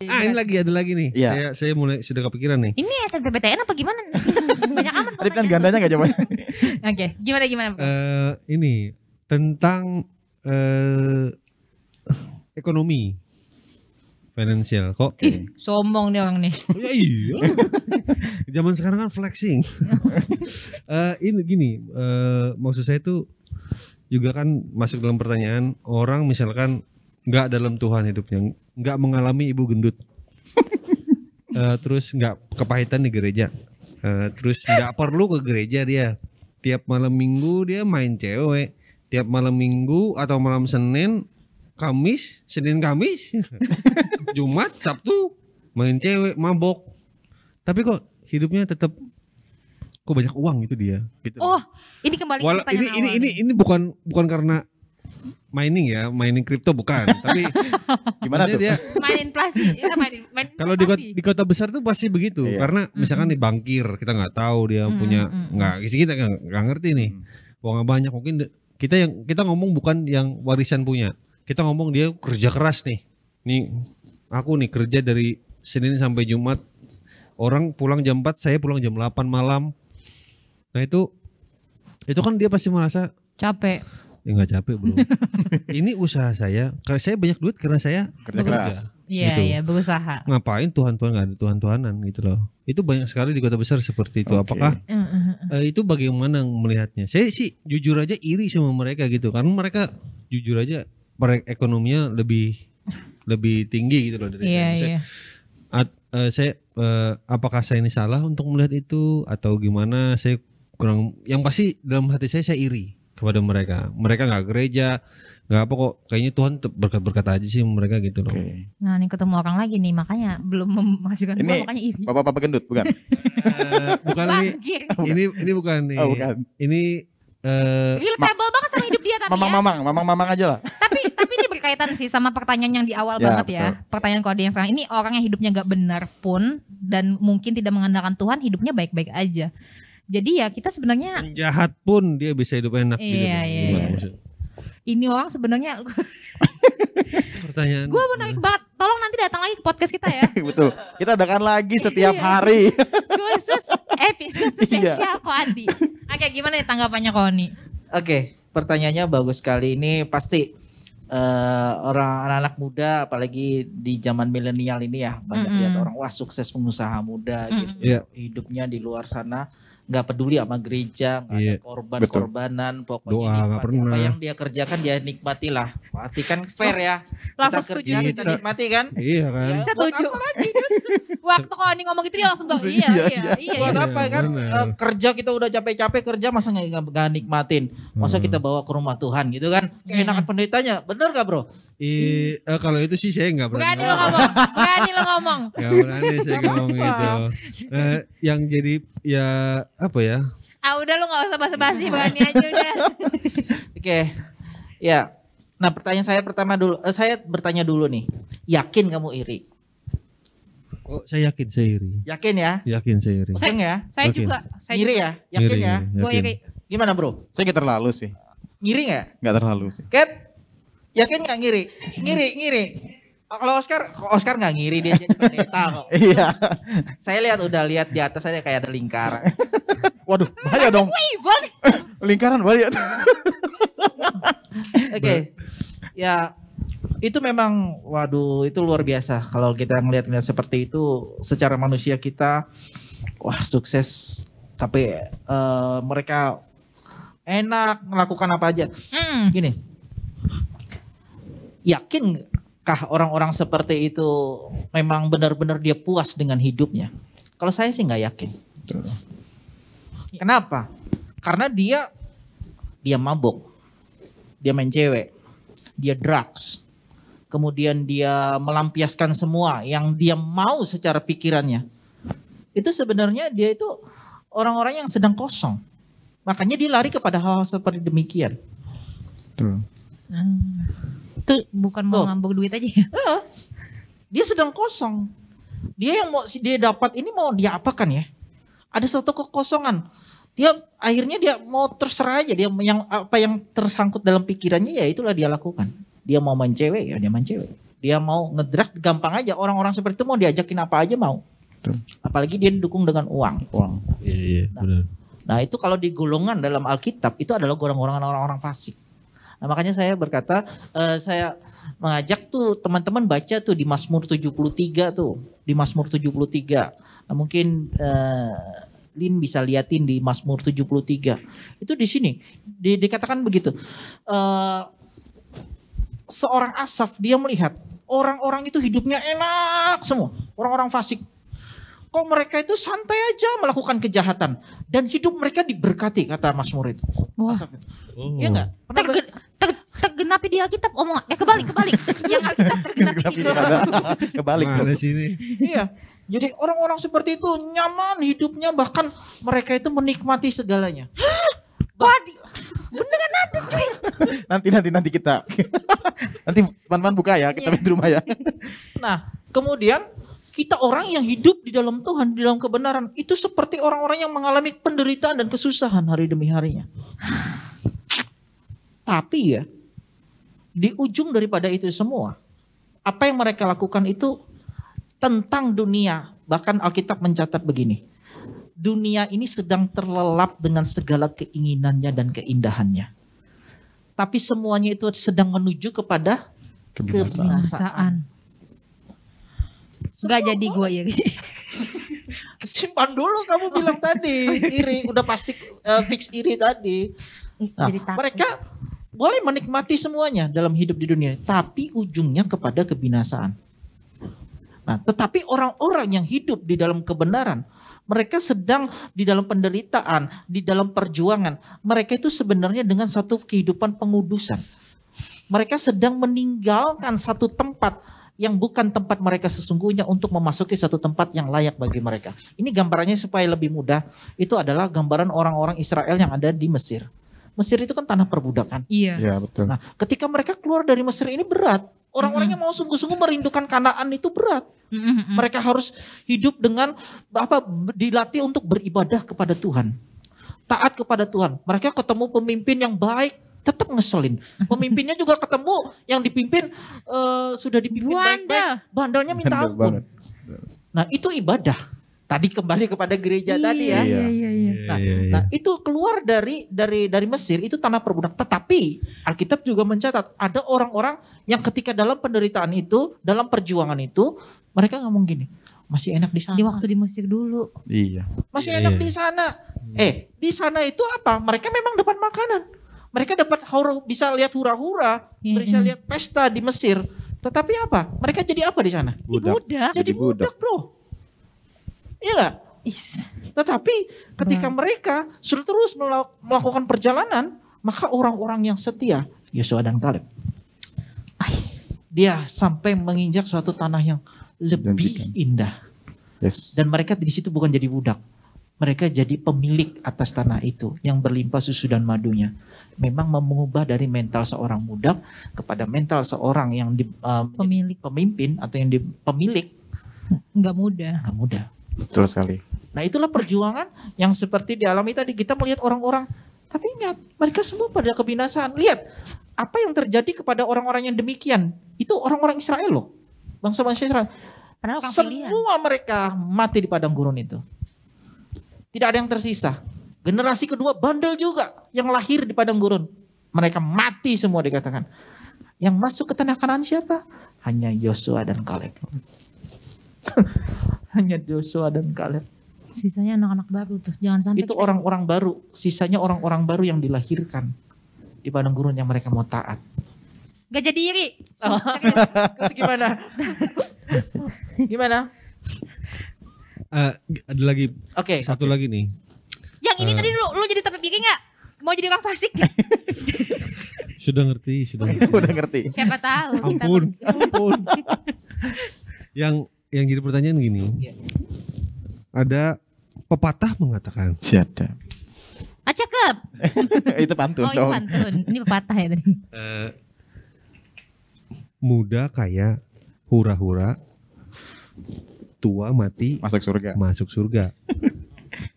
Ini lagi ada lagi nih. Iya. Saya mulai sudah kepikiran nih. Ini SNMPTN apa gimana? Banyak amat Tadi kan pokoknya. gandanya gak coba? Oke, gimana? Bro? Ini tentang ekonomi finansial kok. Sombong nih orang nih. Oh, ya iya. Zaman sekarang kan flexing. Ini gini, maksud saya tuh juga kan masuk dalam pertanyaan orang misalkan nggak dalam Tuhan hidupnya, nggak mengalami ibu gendut, terus nggak kepahitan di gereja, terus nggak perlu ke gereja dia. Tiap malam minggu dia main cewek, tiap malam minggu atau malam Senin, Kamis, Jumat, Sabtu main cewek, mabok. Tapi kok hidupnya tetap kok banyak uang gitu dia. Gitu. Oh, ini kembali ke pertanyaan awal. Ini bukan karena mining kripto bukan. Tapi Gimana tuh? dia mainin plastik. Main kalau di kota besar tuh pasti begitu. Iya. Karena misalkan di bankir kita nggak tahu dia punya kita nggak ngerti nih. Uangnya banyak mungkin kita ngomong bukan yang warisan punya. Kita ngomong dia kerja keras nih. Nih aku nih kerja dari Senin sampai Jumat. Orang pulang jam 4, saya pulang jam 8 malam. Nah itu kan dia pasti merasa capek. Ya nggak capek bro. Ini usaha saya. Karena saya banyak duit karena saya Kerja keras. Iya, Gitu. iya, berusaha. Ngapain Tuhan nggak ada Tuhan-Tuhanan gitu loh. Itu banyak sekali di kota besar seperti itu. Oke. Apakah itu bagaimana melihatnya? Saya sih jujur aja iri sama mereka gitu. Karena mereka jujur aja perekonominya lebih tinggi gitu loh dari Iya, saya. iya. Apakah saya ini salah untuk melihat itu atau gimana? Saya kurang. Yang pasti dalam hati saya iri kepada mereka. Mereka nggak gereja, nggak apa kok. Kayaknya Tuhan berkat-berkat aja sih mereka gitu loh. Oke. Nah, ini ketemu orang lagi nih, makanya belum memasukkan Ini gua, makanya iri. Bapak-bapak gendut bukan? Bukan Bangkir. ini bukan nih. Oh, bukan. Ini Relatable banget sama hidup dia tapi ya. Mamang aja lah. Tapi ini berkaitan sih sama pertanyaan yang di awal Ya, banget ya. Pertanyaan kode yang sekarang ini orang yang hidupnya gak benar pun dan mungkin tidak mengandalkan Tuhan, hidupnya baik-baik aja. Jadi ya kita sebenarnya jahat pun dia bisa hidup enak gitu. Iya, Bang. iya, Gimana iya. maksud? ini orang sebenarnya Pertanyaan. gue menarik banget. Tolong nanti datang lagi ke podcast kita ya. Betul. Kita adakan lagi setiap Iya. hari. Khusus episode spesial Koandi. Oke, gimana nih tanggapannya Koni? Oke, pertanyaannya bagus sekali. Ini pasti orang anak-anak muda, apalagi di zaman milenial ini ya, banyak lihat orang wah sukses pengusaha muda gitu. Iya. Hidupnya di luar sana nggak peduli sama gereja, nggak ada Iya. korban-korbanan, pokoknya Doa nggak nikmati pernah. apa yang dia kerjakan dia nikmatilah. Berarti kan fair ya. Langsung Kita setuju. kerja, kita nikmati kan? Iya kan. Ya, Setuju. buat apa lagi kan? Waktu Koni ngomong gitu dia langsung bilang iya. Buat Iya, apa kan? benar. Kerja kita udah capek-capek kerja masa nggak nikmatin? Masa kita bawa ke rumah Tuhan gitu kan? Keenakan pendetanya, bener gak bro? Kalau itu sih saya nggak Berani berani. lo ngomong. Berani lo ngomong. Nggak berani saya ngomong gitu. Yang jadi ya apa ya? Ah udah lu gak usah basa-basi, berani aja udah. Oke, ya. Nah pertanyaan saya pertama dulu, saya bertanya dulu nih, yakin kamu iri? Oh saya yakin saya iri. Yakin ya? Yakin saya iri. Pegang ya? Saya Oke. juga. Saya Iri juga. ya? Yakin ya? Gue iri. Gimana bro? Saya nggak terlalu sih. Ngiri nggak? Nggak terlalu sih. Kat, yakin nggak ngiri? Ngiri. Kalau Oscar nggak ngiri, dia jadi pendeta kok. Iya. Saya lihat di atas ada kayak ada lingkaran. Waduh, bahaya dong. Gue evil nih. Lingkaran bahaya. Oke. Ya itu memang waduh itu luar biasa kalau kita ngelihat seperti itu secara manusia kita wah sukses tapi mereka enak melakukan apa aja. Gini. Yakinkah orang-orang seperti itu memang benar-benar dia puas dengan hidupnya? Kalau saya sih nggak yakin. Kenapa? Karena dia mabuk, dia main cewek, dia drugs, kemudian dia melampiaskan semua yang dia mau secara pikirannya. Itu sebenarnya dia itu orang-orang yang sedang kosong. Makanya dia lari kepada hal-hal seperti demikian. Itu bukan mau ngambuk duit aja ya. Dia sedang kosong. Dia yang mau dia dapat ini mau dia apakan ya? Ada satu kekosongan. Dia akhirnya dia mau terserah aja dia yang apa yang tersangkut dalam pikirannya ya itulah dia lakukan. Dia mau main cewek ya dia main cewek. Dia mau ngedrak gampang aja. Orang-orang seperti itu mau diajakin apa aja mau. Betul. Apalagi dia didukung dengan uang. Uang. Iya, benar. Nah itu kalau di golongan dalam Alkitab itu adalah golongan orang-orang fasik. Nah makanya saya berkata, saya mengajak tuh teman-teman baca tuh di Mazmur 73 tuh. Di Mazmur 73. Nah, mungkin Lin bisa liatin di Mazmur 73. Itu di sini dikatakan begitu. Seorang Asaf dia melihat orang-orang itu hidupnya enak semua. Orang-orang fasik. Kok mereka itu santai aja melakukan kejahatan dan hidup mereka diberkati kata Mazmur itu. Wah. Asaf itu. Oh. Iya enggak? Tergenapi di Alkitab omong. Kebalik. Yang Alkitab tergenapi di Kebalik. Mana sih ini? Iya. Jadi orang-orang seperti itu nyaman hidupnya, bahkan mereka itu menikmati segalanya. Beneran ada cuy. Nanti kita. Nanti teman-teman buka ya, kita main di rumah ya. Nah, kemudian kita orang yang hidup di dalam Tuhan, di dalam kebenaran, itu seperti orang-orang yang mengalami penderitaan dan kesusahan hari demi harinya. Tapi ya, di ujung daripada itu semua, apa yang mereka lakukan itu tentang dunia. Bahkan Alkitab mencatat begini, dunia ini sedang terlelap dengan segala keinginannya dan keindahannya. Tapi semuanya itu sedang menuju kepada kebinasaan. Enggak jadi gue ya. Simpan dulu kamu bilang tadi iri, udah pasti fix iri tadi. Nah, Jadi takut. mereka boleh menikmati semuanya dalam hidup di dunia, tapi ujungnya kepada kebinasaan. Nah, tetapi orang-orang yang hidup di dalam kebenaran, mereka sedang di dalam penderitaan, di dalam perjuangan. Mereka itu sebenarnya dengan satu kehidupan pengudusan. Mereka sedang meninggalkan satu tempat yang bukan tempat mereka sesungguhnya untuk memasuki satu tempat yang layak bagi mereka. Ini gambarannya supaya lebih mudah. Itu adalah gambaran orang-orang Israel yang ada di Mesir. Mesir itu kan tanah perbudakan. Iya. Ya betul. Nah, ketika mereka keluar dari Mesir ini berat. Orang-orang yang mau sungguh-sungguh merindukan Kanaan itu berat. Mereka harus hidup dengan dilatih untuk beribadah kepada Tuhan. Taat kepada Tuhan. Mereka ketemu pemimpin yang baik, tetap ngeselin. Pemimpinnya juga ketemu yang dipimpin sudah dipimpin baik-baik, bandalnya minta Bandel ampun. banget. Nah, itu ibadah. Tadi kembali kepada gereja tadi ya. Iya. Nah, itu keluar dari Mesir itu tanah perbudakan. Tetapi Alkitab juga mencatat ada orang-orang yang ketika dalam penderitaan itu, dalam perjuangan itu, mereka ngomong gini, masih enak di sana. Di waktu di Mesir dulu. Iya. Masih Iya, enak iya. di sana. Di sana itu apa? Mereka memang dapat makanan. Mereka dapat bisa lihat hura-hura, bisa lihat pesta di Mesir. Tetapi apa? Mereka jadi apa di sana? Budak. Jadi budak, bro. Iya gak? Tetapi ketika mereka sudah terus melakukan perjalanan, maka orang-orang yang setia, Yosua dan Kaleb, dia sampai menginjak suatu tanah yang lebih Janjikan. indah. Yes. Dan mereka di situ bukan jadi budak. Mereka jadi pemilik atas tanah itu yang berlimpah susu dan madunya. Memang mengubah dari mental seorang budak kepada mental seorang yang pemimpin atau yang pemilik. Nggak mudah. Nggak mudah. Betul sekali. Nah, itulah perjuangan yang seperti dialami tadi. Kita melihat orang-orang, tapi ingat, mereka semua pada kebinasaan. Lihat, apa yang terjadi kepada orang-orang yang demikian. Itu orang-orang Israel loh. Bangsa-bangsa Israel. Padahal orang pilihan. Semua mereka mati di padang gurun itu. Tidak ada yang tersisa. Generasi kedua bandel juga yang lahir di padang gurun. Mereka mati semua dikatakan. Yang masuk ke tanah Kanaan siapa? Hanya Yosua dan Kaleb. Hanya Yosua dan Kaleb. Sisanya anak-anak baru tuh. Jangan sampai Itu kita- orang-orang baru. Sisanya orang-orang baru yang dilahirkan di padang gurun yang mereka mau taat. Gak jadi iri. Oh. Serius. Terus gimana? Gimana? Ada lagi Oke. satu lagi nih. Yang ini tadi lu jadi terpikir gak? Mau jadi orang fasik? Sudah ngerti. Udah ngerti. Siapa tahu kita Ampun. Yang jadi pertanyaan gini. Iya. Ada pepatah mengatakan, Siapa? cakep. Itu pantun Oh, ini dong. pantun. Ini pepatah ya tadi. muda kaya hura-hura, tua mati Masuk surga. masuk surga.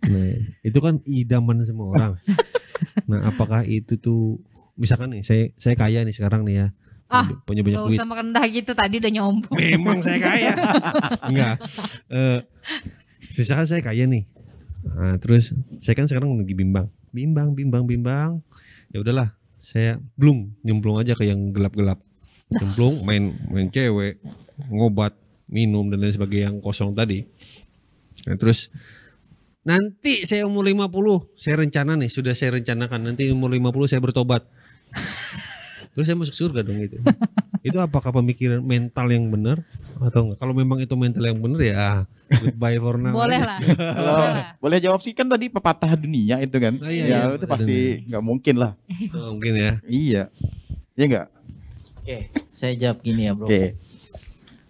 Nah, itu kan idaman semua orang. Nah, apakah itu tuh misalkan nih saya kaya nih sekarang nih ya. punya banyak Gak duit. usah merendah gitu, tadi udah nyombong. Memang saya kaya. Enggak. Misalkan saya kaya nih. Nah, terus saya kan sekarang lagi bimbang. Ya udahlah, saya nyemplung aja ke yang gelap-gelap. Nyemplung, main cewek, ngobat, minum dan lain sebagainya yang kosong tadi. Nah, terus nanti saya umur 50, sudah saya rencanakan nanti umur 50 saya bertobat. Terus saya masuk surga dong itu. Itu apakah pemikiran mental yang benar atau enggak? Kalau memang itu mental yang benar ya goodbye for now. Boleh aja. lah. Kalau boleh jawab sih kan tadi pepatah dunia itu kan. Oh, iya, Ya iya, itu pepatah pasti nggak mungkin lah. Oh, mungkin ya. Iya. Iya enggak? Oke, saya jawab gini ya bro. Oke.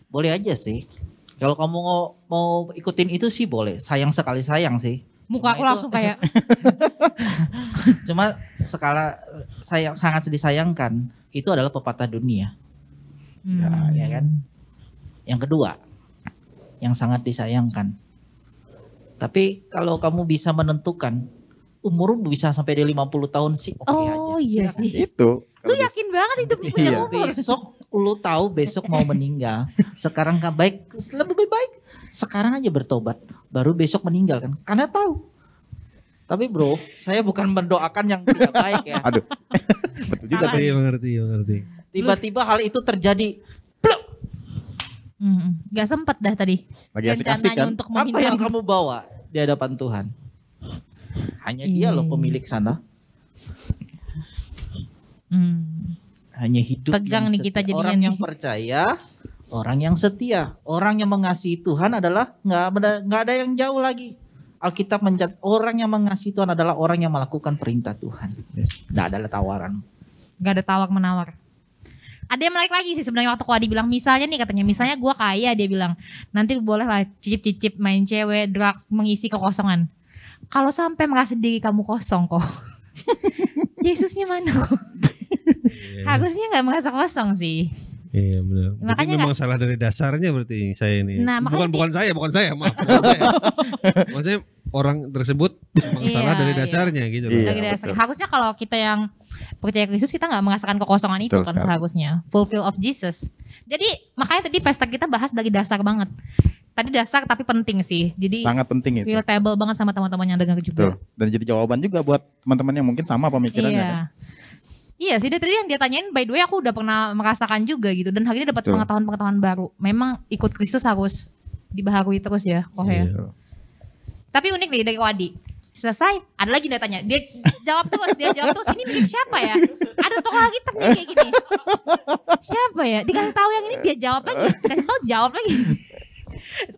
Boleh aja sih. Kalau kamu mau ikutin itu sih boleh. Sayang sekali sayang sih. Muka aku Cuma itu- langsung kayak Cuma sangat disayangkan itu adalah pepatah dunia, ya kan? Yang kedua, yang sangat disayangkan. Tapi kalau kamu bisa menentukan umurmu bisa sampai di 50 tahun sih oke aja. oh iya Silakan. sih. Itu. Lu yakin banget itu punya Iya. umur. Besok lu tahu besok mau meninggal. Sekarang kan lebih baik sekarang aja bertobat, baru besok meninggal kan? Karena tahu. Tapi bro, saya bukan mendoakan yang tidak baik ya. Aduh. Betul juga. Salah. Iya, mengerti. Tiba-tiba hal itu terjadi. Gak sempet dah tadi. Lagi asik-asik Rencananya kan. untuk Apa meminta. yang kamu bawa di hadapan Tuhan? Hanya dia loh pemilik sana. Hanya hidup Tegang yang nih kita setia. jadinya Orang yang nih. percaya, orang yang setia, orang yang mengasihi Tuhan adalah nggak ada yang jauh lagi. Alkitab menjadi orang yang mengasihi Tuhan adalah orang yang melakukan perintah Tuhan. Nggak ada tawaran. Gak ada tawar menawar. Ada yang menarik lagi sih sebenarnya waktu Koadi bilang misalnya nih katanya misalnya gue kaya, dia bilang nanti boleh lah cicip-cicip main cewek, drugs, mengisi kekosongan. Kalau sampai merasa diri kamu kosong kok, Yesusnya mana kok? Harusnya nggak merasa kosong sih. Iya benar. Berarti Makanya memang salah dari dasarnya berarti saya ini. Nah, makanya bukan saya, maaf. Bukan saya. Maksudnya orang tersebut memang Iya, salah dari iya. dasarnya gitu loh. Iya, Dari dasar. betul. Harusnya kalau kita yang percaya Kristus kita nggak merasakan kekosongan itu Betul kan sekali. seharusnya. Fulfill of Jesus. Jadi makanya tadi pesta kita bahas dari dasar banget. Tadi dasar tapi penting sih. Jadi Sangat penting itu. relatable banget sama teman-teman yang dengar juga. Betul. Dan jadi jawaban juga buat teman-teman yang mungkin sama pemikirannya Iya. kan. Iya sih, dia tadi yang dia tanyain, by the way aku udah pernah merasakan juga gitu. Dan hari ini dapat Betul. pengetahuan-pengetahuan baru. Memang ikut Kristus harus dibaharui terus ya, Kohe. Iya. Tapi unik nih dari Wadi. Selesai, ada lagi dia tanya. Dia jawab terus, ini mirip siapa ya? Ada tokoh lagi nih kayak gini. Siapa ya? Dikasih tahu yang ini dia jawab lagi. Dikasih tahu jawab lagi.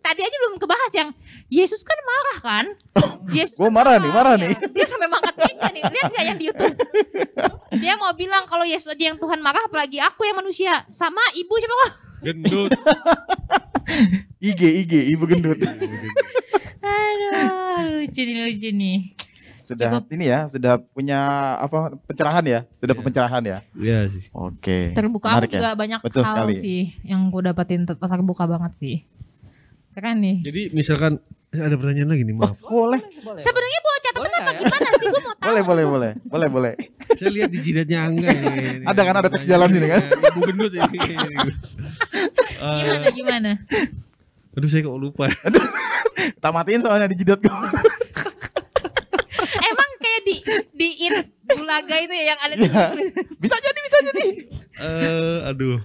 Tadi aja belum kebahas yang Yesus kan marah kan? Yesus Gua kan marah nih. Dia sampai mangkat meja nih. Lihat nggak yang di YouTube? Dia mau bilang kalau Yesus aja yang Tuhan marah, apalagi aku yang manusia. Sama ibu siapa kok? Gendut. IG ibu gendut. Aduh, lucu nih. Sudah ini ya, sudah punya apa pencerahan ya? Sudah pencerahan ya? Iya sih. Oke. Terbuka aku Menarik ya? juga banyak Betul hal sekali. sih yang gue dapetin terbuka banget sih. Keren nih. Jadi misalkan ada pertanyaan lagi nih, maaf. Boleh. Sebenarnya bawa catatan Boleh apa nggak ya? gimana sih? Gue mau tahu. Boleh. Saya lihat di jidatnya Angga ini. Ada kan, ada teks jalan sini kan? Ibu gendut ini. Gimana? Aduh saya kok lupa. Tamatin soalnya di jidat gua. Emang kayak di Bulaga itu ya yang ada di Bisa jadi. Aduh.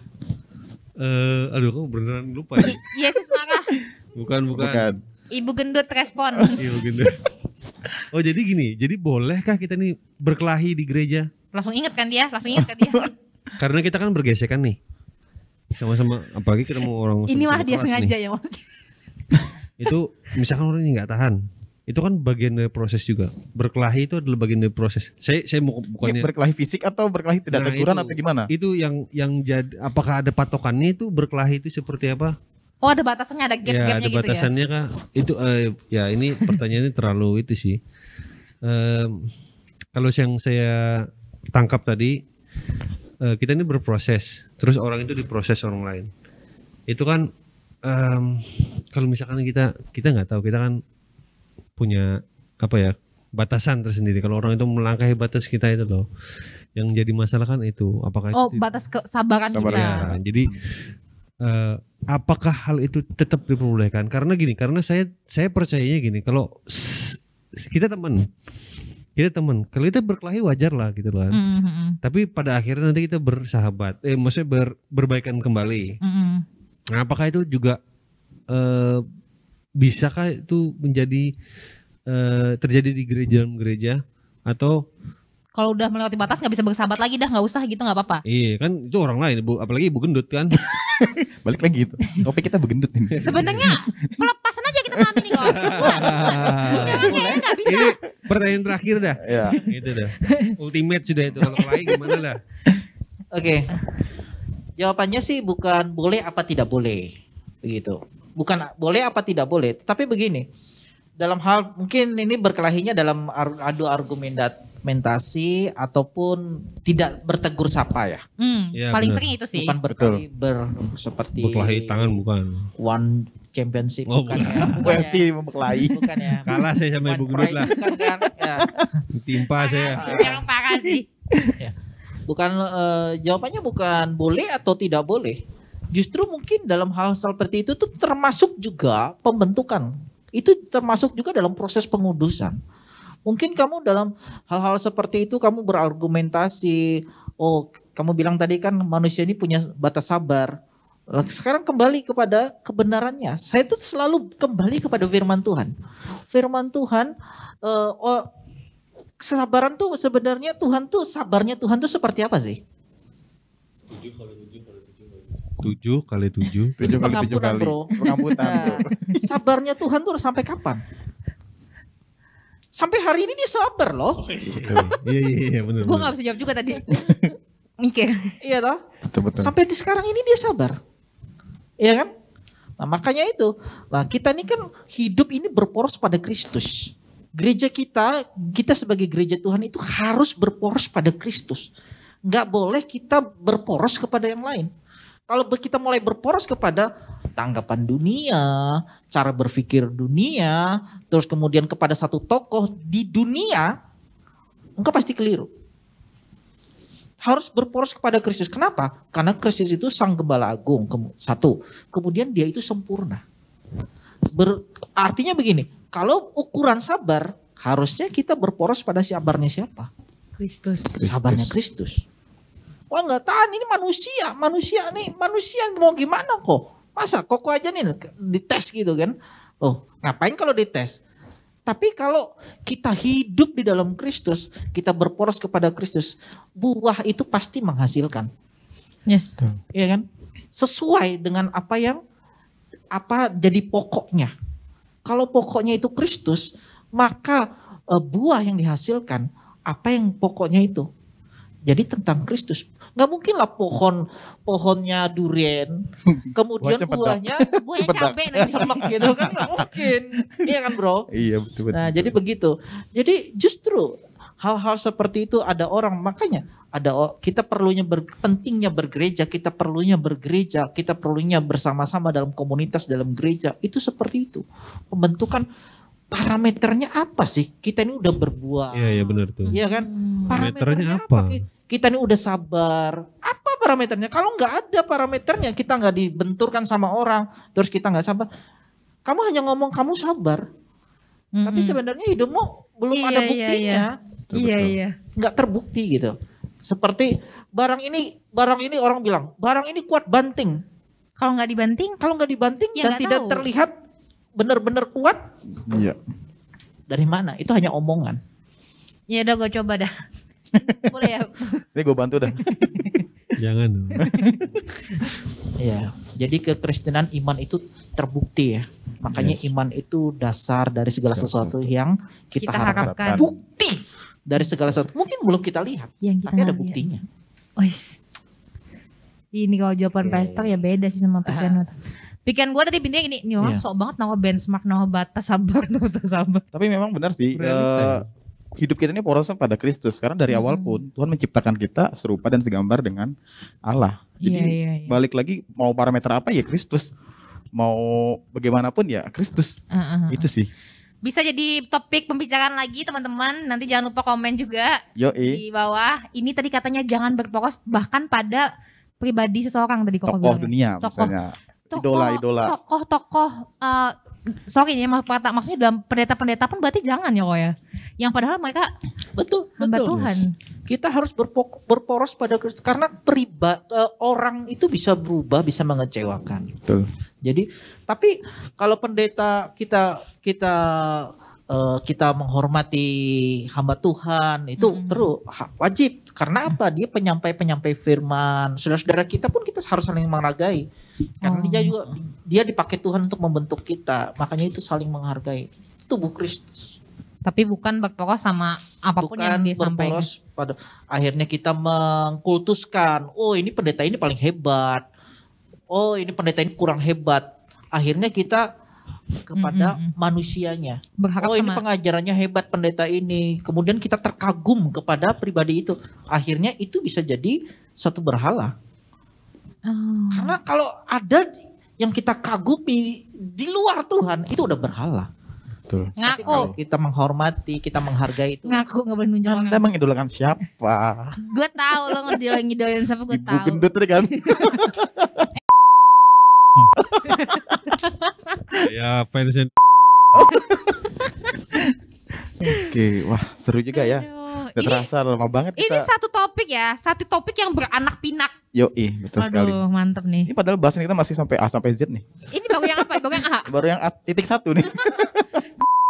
Aduh kamu beneran lupa ya? Yesus marah. Bukan. Ibu gendut respon. Ibu gendut. Oh jadi gini, jadi bolehkah kita nih berkelahi di gereja? Langsung inget kan dia? Karena kita kan bergesekan nih. Sama-sama, apalagi ketemu orang Inilah sama dia kelas sengaja nih. ya maksudnya. Itu misalkan orang ini nggak tahan, itu kan bagian dari proses juga. Berkelahi itu adalah bagian dari proses. Saya mau bukannya Berkelahi fisik atau berkelahi tidak Nah, teguran itu- atau gimana? Itu yang jadi, apakah ada patokannya itu berkelahi itu seperti apa? Oh ada batasannya, ada Ya gap-gapnya ada gitu ya. batasannya kah? Itu ya ini pertanyaannya terlalu itu sih. Kalau yang saya tangkap tadi, kita ini berproses, terus orang itu diproses orang lain. Itu kan kalau misalkan kita nggak tahu, kita kan punya apa ya batasan tersendiri. Kalau orang itu melangkahi batas kita itu loh, Yang jadi masalah kan itu, apakah Oh, itu batas kesabaran Sabaran. kita. ya, jadi apakah hal itu tetap diperbolehkan? Karena gini, karena saya percayanya gini, kalau kita teman, kalau kita berkelahi wajar lah gitu kan. Tapi pada akhirnya nanti kita bersahabat, maksudnya berbaikan kembali. Nah, apakah itu juga bisakah itu menjadi terjadi di dalam gereja atau Kalau udah melewati batas nggak bisa bersahabat lagi dah, nggak usah gitu, nggak apa-apa. iya kan itu orang lain, apalagi ibu gendut kan. Balik lagi itu. Topik kita begendut ini. Sebenarnya pelepasan aja kita malam ini kok. Buat. Kayaknya nggak bisa. Ini pertanyaan terakhir dah. Ya. Itu dah. Ultimate sudah itu, kalau kelahi gimana lah. Oke. Jawabannya sih bukan boleh apa tidak boleh. Begitu. Bukan boleh apa tidak boleh, tapi begini. Dalam hal mungkin ini berkelahinya dalam adu argumentasi ataupun tidak bertegur sapa ya. Ya, Paling benar. sering itu sih. Bukan berkelahi seperti Berkelahi tangan bukan. one championship Oh, bukan ya. Bukan UFC ya. memberkelahi. Bukan ya. Kalah saya sama One ibu gendut pride lah. bukan kan? Ya. Timpa saya. Yang parah sih. Bukan jawabannya bukan boleh atau tidak boleh. Justru mungkin dalam hal seperti itu tuh termasuk juga pembentukan. Itu termasuk juga dalam proses pengudusan. Mungkin kamu dalam hal-hal seperti itu kamu berargumentasi. Oh, kamu bilang tadi kan manusia ini punya batas sabar. Sekarang kembali kepada kebenarannya. Saya tuh selalu kembali kepada firman Tuhan. Firman Tuhan, kesabaran tuh sebenarnya sabarnya Tuhan tuh seperti apa sih? 7 kali 7. 7 kali 7 Pengampunan, kali. bro. Pengampunan, bro. Sabarnya Tuhan tuh sampai kapan? Sampai hari ini dia sabar loh. Iya benar. Gue nggak bisa jawab juga tadi. Mikir. Iya toh? Betul-betul. Sampai di sekarang ini dia sabar. Iya kan? Nah makanya itu. Nah kita ini kan hidup ini berporos pada Kristus. Gereja kita sebagai gereja Tuhan itu harus berporos pada Kristus. Nggak boleh kita berporos kepada yang lain. Kalau kita mulai berporos kepada tanggapan dunia, cara berpikir dunia, terus kemudian kepada satu tokoh di dunia, engkau pasti keliru. Harus berporos kepada Kristus. Kenapa? Karena Kristus itu sang gembala agung. Satu. Kemudian dia itu sempurna. Artinya begini, kalau ukuran sabar, harusnya kita berporos pada sabarnya siapa? Kristus. Sabarnya Kristus. Wah nggak tahan, ini manusia mau gimana kok? Masa kok aja nih dites gitu kan? Oh ngapain kalau dites? Tapi kalau kita hidup di dalam Kristus, kita berporos kepada Kristus, buah itu pasti menghasilkan. Yes. Iya kan? Sesuai dengan apa jadi pokoknya. Kalau pokoknya itu Kristus, maka buah yang dihasilkan apa yang pokoknya itu. Jadi tentang Kristus. Nggak mungkin lah pohonnya durian, kemudian buahnya Buahnya cabai nanti. semek gitu kan, nggak mungkin. Iya kan bro? Iya betul. Nah jadi begitu. Jadi justru hal-hal seperti itu ada orang, makanya kita pentingnya bergereja, kita perlunya bersama-sama dalam komunitas, dalam gereja. Itu seperti itu. Pembentukan parameternya apa sih? Kita ini udah berbuah. Iya benar tuh. Iya kan? Parameternya apa? Kita ini udah sabar. Apa parameternya? Kalau nggak ada parameternya, kita nggak dibenturkan sama orang, terus kita nggak sabar. Kamu hanya ngomong kamu sabar, tapi sebenarnya hidupmu belum ada buktinya. Iya. Nggak terbukti gitu. Seperti barang ini orang bilang barang ini kuat banting. Kalau nggak dibanting, Kalau nggak dibanting Ya, dan nggak tidak tahu. terlihat benar-benar kuat, Iya. dari mana? Itu hanya omongan. ya udah gue coba dah. Boleh ya? Ini gue bantu dah. Jangan. dong. Iya. Jadi kekristenan iman itu terbukti ya. Makanya iman itu dasar dari segala sesuatu yang kita, Kita harapkan. harapkan. Bukti dari segala sesuatu. Mungkin belum kita lihat, Yang kita tapi ada lihat. buktinya. Wes. Ini kalau jawaban pastor ya beda sih sama pikiran. Pikiran gue tadi pintunya gini, nih orang Iya. sok banget nama benchmark, nama batas sabar. Tapi memang benar sih. Realita. Hidup kita ini porosnya pada Kristus. Karena dari awal pun Tuhan menciptakan kita serupa dan segambar dengan Allah. Jadi Iya. balik lagi mau parameter apa ya Kristus. Mau bagaimanapun ya Kristus. Itu sih. Bisa jadi topik pembicaraan lagi teman-teman. Nanti jangan lupa komen juga Yoi. di bawah. Ini tadi katanya jangan berfokus bahkan pada pribadi seseorang tadi Koko Tokoh bilang. dunia Tokoh. misalnya. Idola. Tokoh-tokoh sorry ya maksudnya dalam pendeta-pendeta pun berarti jangan ya kok ya. Yang padahal mereka Betul, hamba betul. Tuhan. Kita harus berporos pada Kristus karena orang itu bisa berubah, bisa mengecewakan. Betul. Jadi, tapi kalau pendeta kita menghormati hamba Tuhan itu perlu wajib karena apa? Dia penyampai firman. Saudara-saudara kita pun kita harus saling menghargai. Karena dia dipakai Tuhan untuk membentuk kita. Makanya itu saling menghargai. Itu tubuh Kristus. Tapi bukan berfokus sama apapun yang dia sampaikan. Berporos pada akhirnya kita mengkultuskan, oh ini pendeta ini paling hebat. Oh ini pendeta ini kurang hebat. Akhirnya kita kepada manusianya. Berharap Oh ini sama pengajarannya hebat pendeta ini. Kemudian kita terkagum kepada pribadi itu. Akhirnya itu bisa jadi satu berhala. Karena kalau ada yang kita kagumi di luar Tuhan itu udah berhala. Betul. Tapi kalau ngaku. kita menghormati, kita menghargai itu. Ngaku gak boleh nunjuk Anda orang. mengidolakan siapa? Gue tahu lo ngidolain siapa gue Ibu tahu. gendut tadi kan? Ya fansnya Oke, wah seru juga ya. Aduh, Gak ini terasa lama banget ini kita. satu topik ya, satu topik yang beranak pinak. Yoi, betul sekali. Aduh, mantep nih. Ini padahal bahasan kita masih sampai A sampai Z nih. Ini baru yang apa? Baru yang A. Baru yang titik 1 nih.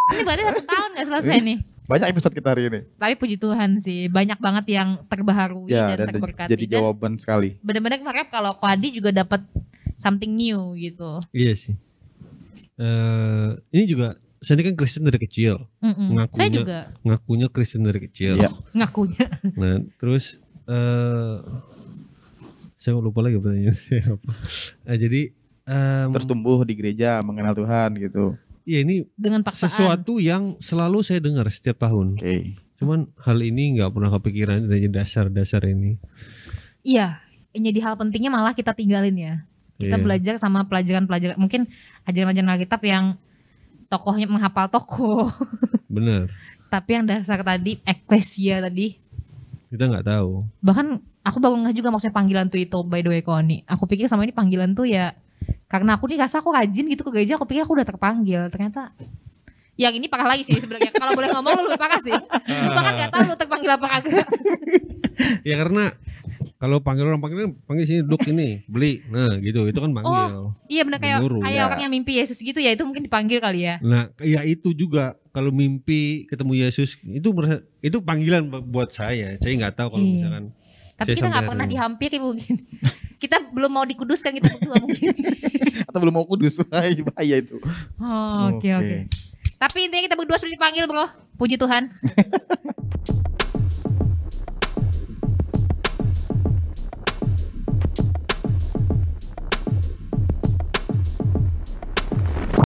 Ini berarti 1 tahun gak selesai nih. Banyak episode kita hari ini. Tapi puji Tuhan sih, banyak banget yang terbaharui Ya, dan dan terberkati. jadi Dan jawaban sekali. bener-bener harap kalau Ko Adi juga dapat something new gitu. iya sih. Ini juga saya ini kan Kristen dari kecil, Ngakunya. Saya juga ngakunya Kristen dari kecil. Iya. ngakunya. Nah, terus saya lupa lagi pertanyaan saya apa. Jadi Terus tumbuh di gereja, mengenal Tuhan gitu. ya ini Dengan paksaan. sesuatu yang selalu saya dengar setiap tahun. Oke. Cuman hal ini nggak pernah kepikiran dari dasar-dasar ini. Iya, yang jadi hal pentingnya malah kita tinggalin ya. Kita Iya. belajar sama pelajaran-pelajaran, mungkin ajaran-ajaran Alkitab yang tokohnya menghafal tokoh. Bener. Tapi yang dasar tadi, eklesia tadi. Kita nggak tahu. Bahkan aku baru nggak juga maksudnya panggilan tuh itu, by the way Koni. Aku pikir sama ini panggilan tuh ya, karena aku nih rasa aku rajin gitu ke gereja, aku pikir aku udah terpanggil. Ternyata yang ini parah lagi sih sebenarnya. Kalau boleh ngomong lu lebih parah sih. Lu bahkan gak tahu lu terpanggil apa kagak. Ya karena kalau panggil sini duk ini beli, nah gitu itu kan panggil. Iya benar kayak Menyuruh, kayak ya. orang yang mimpi Yesus gitu ya, itu mungkin dipanggil kali ya. Nah ya itu juga kalau mimpi ketemu Yesus itu panggilan buat saya. Saya nggak tahu kalau Iya. misalkan. Tapi saya kita sampai gak pernah hari ini. dihampiri mungkin. Kita belum mau dikuduskan kita berdua mungkin. Atau belum mau kudus, bahaya itu. Oh, oke. Tapi intinya kita berdua sudah dipanggil bro. Puji Tuhan.